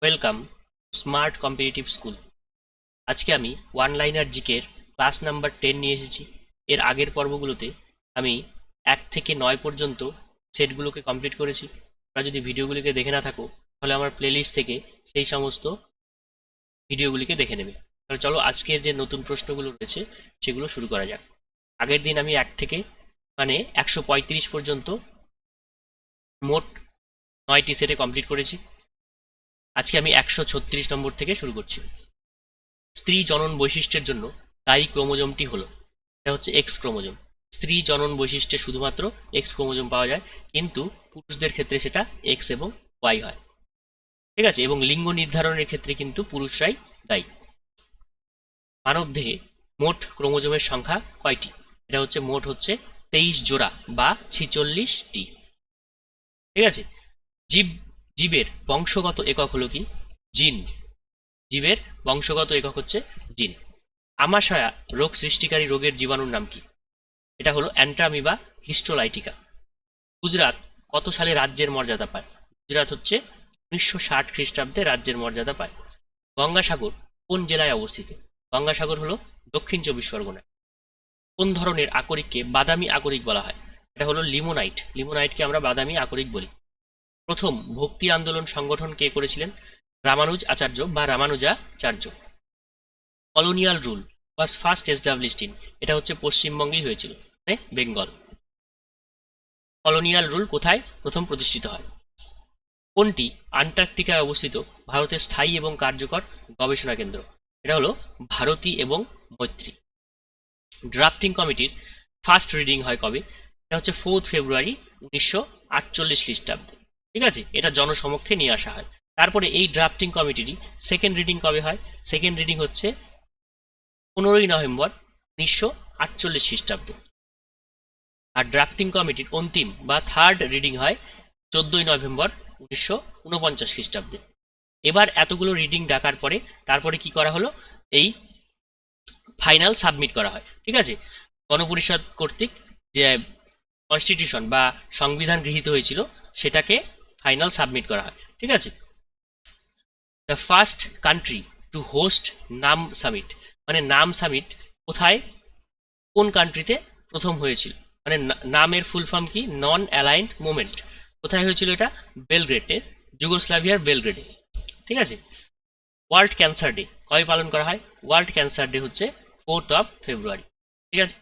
Welcome smart competitive school. আজকে আমি one liner জিকের ক্লাস নাম্বার 10 নিয়ে এসেছি। এর আগের পর্বগুলোতে আমি 1 থেকে 9 পর্যন্ত সেটগুলোকে কমপ্লিট করেছি। তোমরা যদি ভিডিওগুলিকে দেখে না থাকো তাহলে আমার প্লেলিস্ট থেকে সেই সমস্ত ভিডিওগুলিকে দেখে নেবে। তাহলে চলো আজকের যে নতুন প্রশ্নগুলো রয়েছে সেগুলো শুরু করা যাক। আগের দিন আমি 1 থেকে 135 পর্যন্ত মোট 9টি সেটে কমপ্লিট করেছি। আজকে আমি 136 নম্বর থেকে শুরু করছি। স্ত্রী জনন বৈশিষ্ট্যের জন্য দায়ী ক্রোমোজোমটি হলো, এটা হচ্ছে এক্স ক্রোমোজোম। স্ত্রী জনন বৈশিষ্ট্যে শুধুমাত্র এক্স ক্রোমোজোম পাওয়া যায়, কিন্তু পুরুষদের ক্ষেত্রে সেটা এক্স এবং ওয়াই হয়। ঠিক আছে, এবং লিঙ্গ নির্ধারণের ক্ষেত্রে কিন্তু পুরুষরাই দায়ী। মানব দেহে মোট ক্রোমোজোমের সংখ্যা কয়টি? এটা হচ্ছে মোট হচ্ছে 23 জোড়া বা 46টি। ঠিক আছে, জীব জীবের বংশগত একক হলো কি? জিন। জীবের বংশগত একক হচ্ছে জিন। আমাশয়া রোগ সৃষ্টিকারী রোগের জীবাণুর নাম কি? এটা হলো অ্যান্ট্রামিবা হিস্টোলাইটিকা। গুজরাট কত সালে রাজ্যের মর্যাদা পায়? গুজরাট হচ্ছে 1960 খ্রিস্টাব্দে রাজ্যের মর্যাদা পায়। গঙ্গাসাগর কোন জেলায় অবস্থিত? গঙ্গাসাগর হলো দক্ষিণ 24 পরগনায়। কোন ধরনের আকরিককে বাদামি আকরিক বলা হয়? এটা হলো লিমোনাইট। লিমোনাইটকে আমরা বাদামি আকরিক বলি। প্রথম ভক্তি আন্দোলন সংগঠন কে করেছিলেন? রামানুজ আচার্য বা Ramanujacharya. Colonial rule was first established in, এটা হচ্ছে পশ্চিমবঙ্গেই হয়েছিল, মানে বেঙ্গল। কলোনিয়াল রুল কোথায় প্রথম প্রতিষ্ঠিত হয়? কোনটি আন্টার্কটিকায় অবস্থিত ভারতের স্থায়ী এবং কার্যকর গবেষণা কেন্দ্র? এটা হলো ভারতী এবং মৈত্রী। ড্রাফটিং কমিটির ফার্স্ট রিডিং হয় কবে? এটা হচ্ছে 4 ফেব্রুয়ারি 1948 খ্রিস্টাব্দে। ঠিক আছে, এটা জনসমক্ষে নিয়ে আসা হয়। তারপরে এই ড্রাফটিং কমিটিরই সেকেন্ড রিডিং কবে হয়? সেকেন্ড রিডিং হচ্ছে 15 নভেম্বর 1948 খ্রিস্টাব্দে। আর ড্রাফটিং কমিটির অন্তিম বা থার্ড রিডিং হয় 14 নভেম্বর 1949 খ্রিস্টাব্দে। এবার এতগুলো রিডিং ডাকার পরে তারপরে কি করা হলো? এই ফাইনাল সাবমিট করা হয়। ঠিক আছে, গণপরিষদ কর্তৃক যে কনস্টিটিউশন বা সংবিধান গৃহীত হয়েছিল সেটাকে ফাইনাল সাবমিট করা হয়। ঠিক আছে, the first country to host নাম সামিট, মানে নাম সামিট কোথায়, কোন কান্ট্রিতে প্রথম হয়েছিল? মানে নামের ফুল ফর্ম কি? নন অ্যালাইন্ড মুভমেন্ট। কোথায় হয়েছিল এটা? বেলগ্রেডে, যুগোস্লাভিয়ার বেলগ্রেডে। ঠিক আছে, ওয়ার্ল্ড ক্যান্সার ডে কবে পালন করা হয়? ওয়ার্ল্ড ক্যান্সার ডে হচ্ছে 4 ফেব্রুয়ারি। ঠিক আছে,